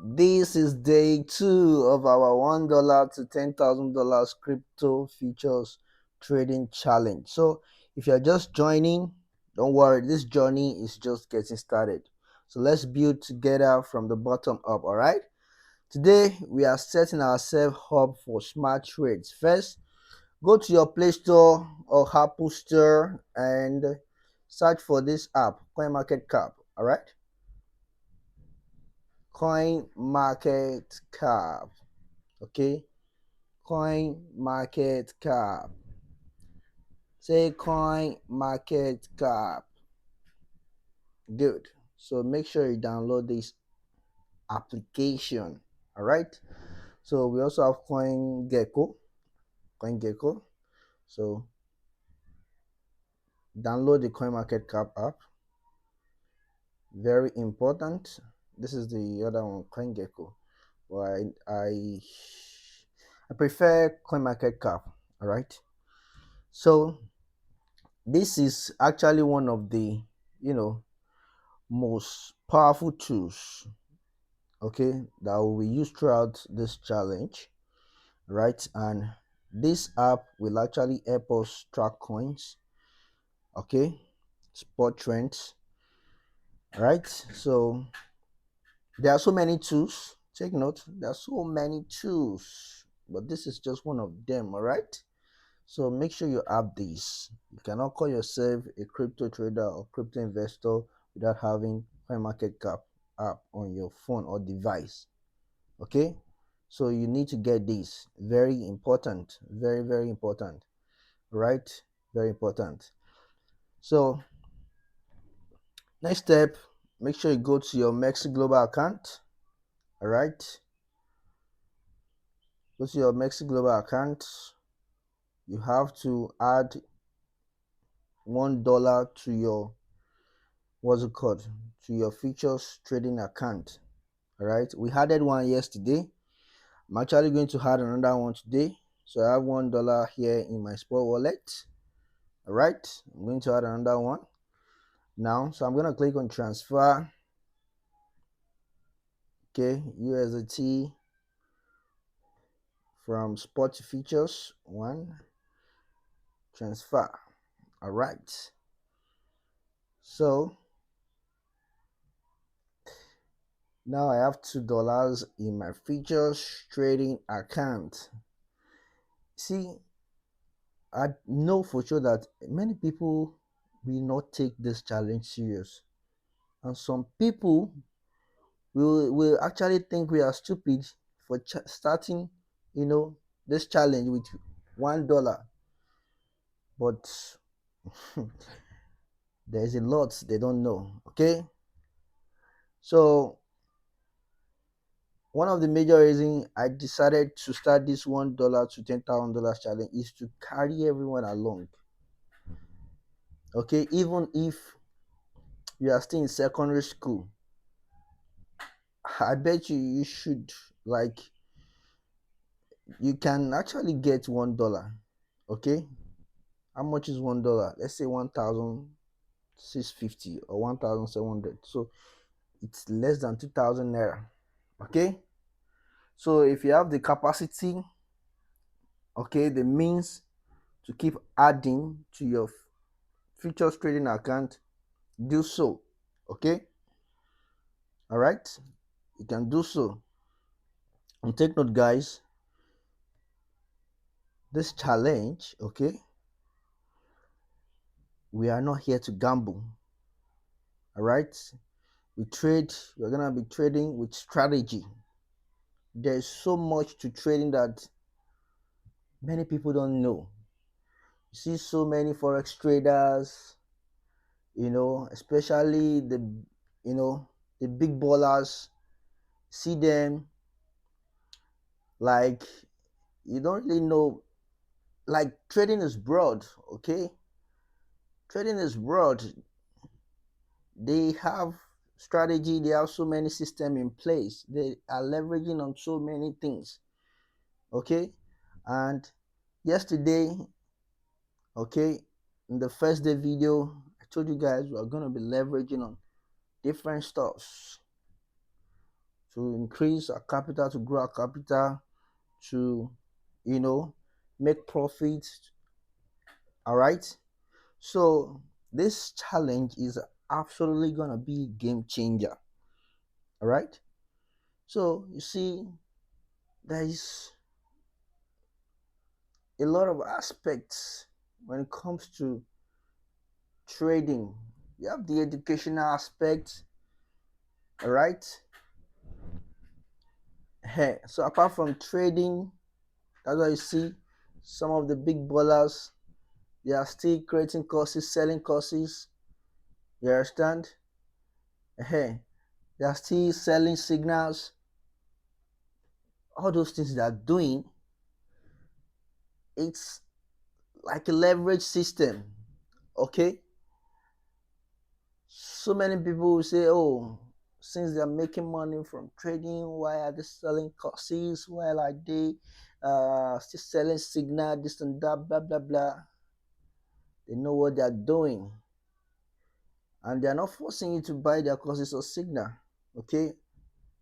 This is day 2 of our $1 to $10,000 crypto futures trading challenge. So, if you're just joining, don't worry, this journey is just getting started. So, let's build together from the bottom up, all right? Today, we are setting ourselves up for smart trades. First, go to your Play Store or Apple Store and search for this app, CoinMarketCap, all right? CoinMarketCap. Okay, CoinMarketCap. Say CoinMarketCap. Good. So make sure you download this application. All right. So we also have CoinGecko. So download the CoinMarketCap app. Very important. This is the other one, CoinGecko. Well, I prefer CoinMarketCap. All right. So this is actually one of the you know most powerful tools, okay, that we use throughout this challenge, right? And this app will actually help us track coins, okay, spot trends, right? So there are so many tools. Take note, there are so many tools, but this is just one of them, all right? So make sure you have this. You cannot call yourself a crypto trader or crypto investor without having CoinMarketCap app on your phone or device. Okay? So you need to get this. Very important. Very, very important. Right? Very important. So next step, make sure you go to your MEXC Global account. Alright? Go to your MEXC Global account. You have to add $1 to your what's it called, to your futures trading account. All right, we added one yesterday. I'm actually going to add another one today. So I have $1 here in my spot wallet. All right, I'm going to add another one now. So I'm going to click on transfer. Okay, USDT from spot to futures, one, transfer. All right, so now I have $2 in my futures trading account. See, I know for sure that many people will not take this challenge serious, and some people will actually think we are stupid for starting, this challenge with $1. But there's a lot they don't know. Okay, so one of the major reasons I decided to start this $1 to $10,000 challenge is to carry everyone along. Okay, even if you are still in secondary school, I bet you should, like, you can actually get $1. Okay, how much is $1? Let's say 1,650 or 1,700. So it's less than 2,000 naira. Okay, so if you have the capacity, okay, the means to keep adding to your futures trading account, do so. Okay, all right, you can do so. And take note, guys, this challenge, okay, we are not here to gamble. All right, we're gonna be trading with strategy. There's so much to trading that many people don't know. You see so many forex traders, especially you know the big ballers. See them, like, you don't really know. Like, trading is broad. Okay, trading is broad. They have strategy, they have so many system in place, they are leveraging on so many things. Okay, and yesterday, okay, in the first day video, I told you guys we are going to be leveraging on different stuffs. to increase our capital, to grow our capital, to, you know, make profits. All right. So this challenge is absolutely gonna be a game changer. All right. So you see, there is a lot of aspects when it comes to trading. You have the educational aspect, all right? Hey, so apart from trading, that's why you see some of the big ballers, they are still creating courses, selling courses. You understand? Hey, they are still selling signals. All those things they are doing, it's like a leverage system. Okay? So many people will say, oh, since they're making money from trading, why are they selling courses? Why are they still selling signal, this and that, blah, blah, blah. They know what they're doing. And they're not forcing you to buy their courses or signal. Okay?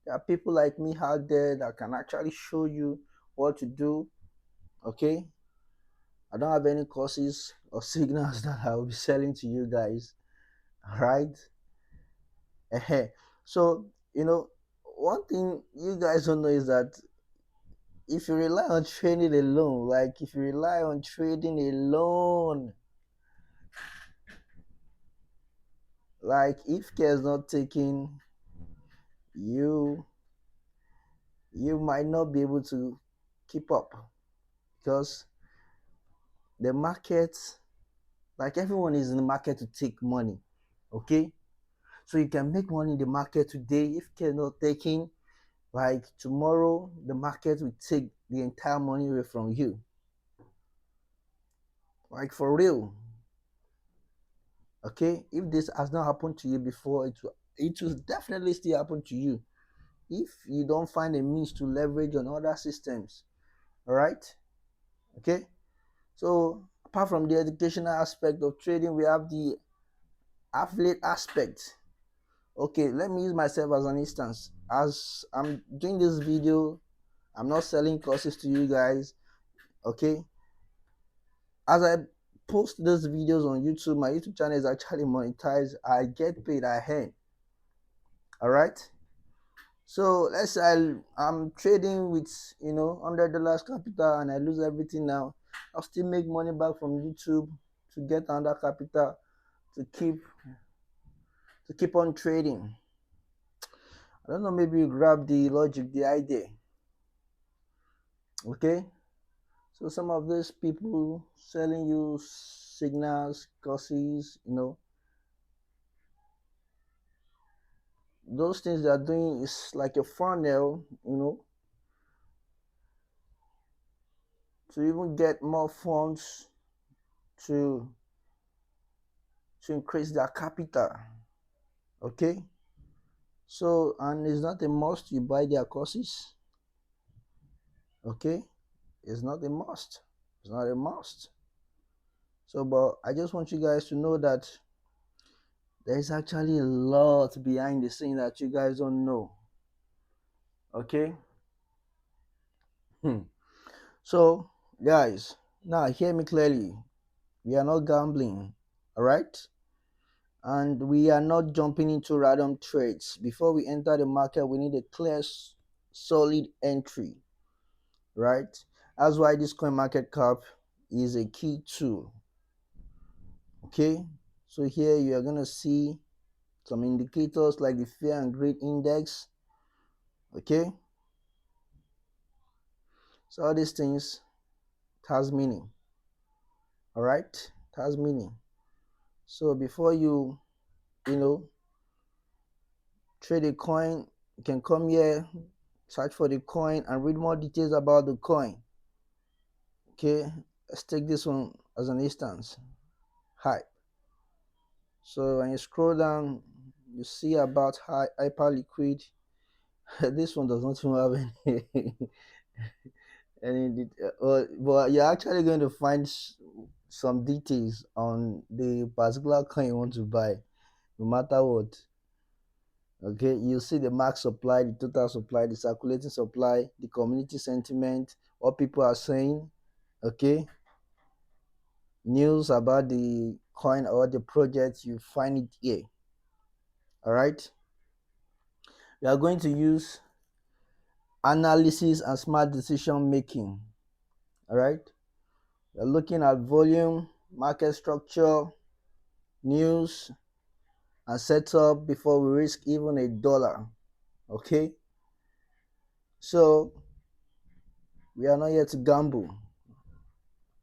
There are people like me out there that can actually show you what to do. Okay? I don't have any courses or signals that I will be selling to you guys. All right? So, you know, one thing you guys don't know is that if you rely on trading alone, like if you rely on trading alone, like if care is not taken, you you might not be able to keep up because the market, like everyone is in the market to take money. Okay, so you can make money in the market today. If care not taken, like tomorrow, the market will take the entire money away from you. Like for real. Okay, if this has not happened to you before, it will definitely still happen to you if you don't find a means to leverage on other systems. All right. Okay, so apart from the educational aspect of trading, we have the affiliate aspect. Okay, let me use myself as an instance. As I'm doing this video, I'm not selling courses to you guys. Okay, as I post those videos on YouTube, my YouTube channel is actually monetized. I get paid, I earn. All right. So let's say I'm trading with, $100 capital and I lose everything now. I'll still make money back from YouTube to get another capital to keep on trading. I don't know, maybe you grab the logic, the idea. Okay? So some of these people selling you signals, courses, those things they are doing is like a funnel, to even get more funds to increase their capital. Okay, so and it's not a must you buy their courses. Okay, it's not a must. It's not a must. So, but I just want you guys to know that there's actually a lot behind the scene that you guys don't know. Okay. So, guys, now hear me clearly. We are not gambling, all right? And we are not jumping into random trades. Before we enter the market, we need a clear, solid entry, right? That's why this coin market cap is a key tool. Okay, so here you are gonna see some indicators like the fear and greed index. Okay, so all these things, it has meaning. All right, it has meaning. So before you know trade a coin, you can come here, search for the coin and read more details about the coin. Okay, let's take this one as an instance. Hi. So when you scroll down, you see about hyper liquid. This one does not even have any but you're actually going to find some details on the particular coin you want to buy, no matter what. Okay, you see the max supply, the total supply, the circulating supply, the community sentiment, what people are saying. Okay, news about the coin or the project, you find it here. All right, we are going to use analysis and smart decision making. All right, we're looking at volume, market structure, news, and setup before we risk even a dollar. Okay, so we are not here to gamble,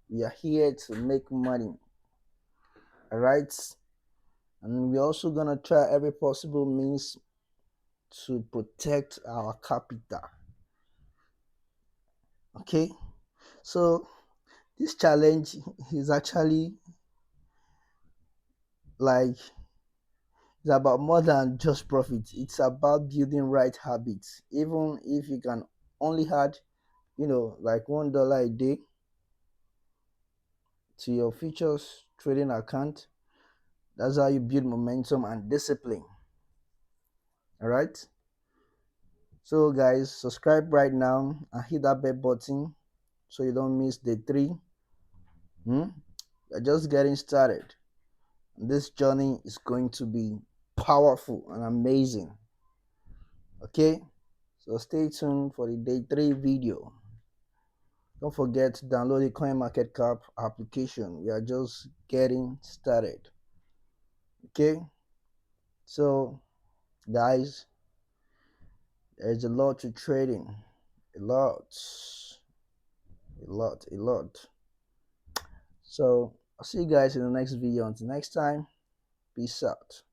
we are here to make money. All right, and we're also gonna try every possible means to protect our capital. Okay, so this challenge is actually like, it's about more than just profit. It's about building right habits. Even if you can only add, like $1 a day to your futures trading account, that's how you build momentum and discipline. All right. So guys, subscribe right now and hit that bell button so you don't miss day 3. We're just getting started. This journey is going to be powerful and amazing. Okay, so stay tuned for the day 3 video. Don't forget to download the CoinMarketCap application. We are just getting started. Okay, so guys, there's a lot to trading. A lot. A lot. So I'll see you guys in the next video. Until next time, peace out.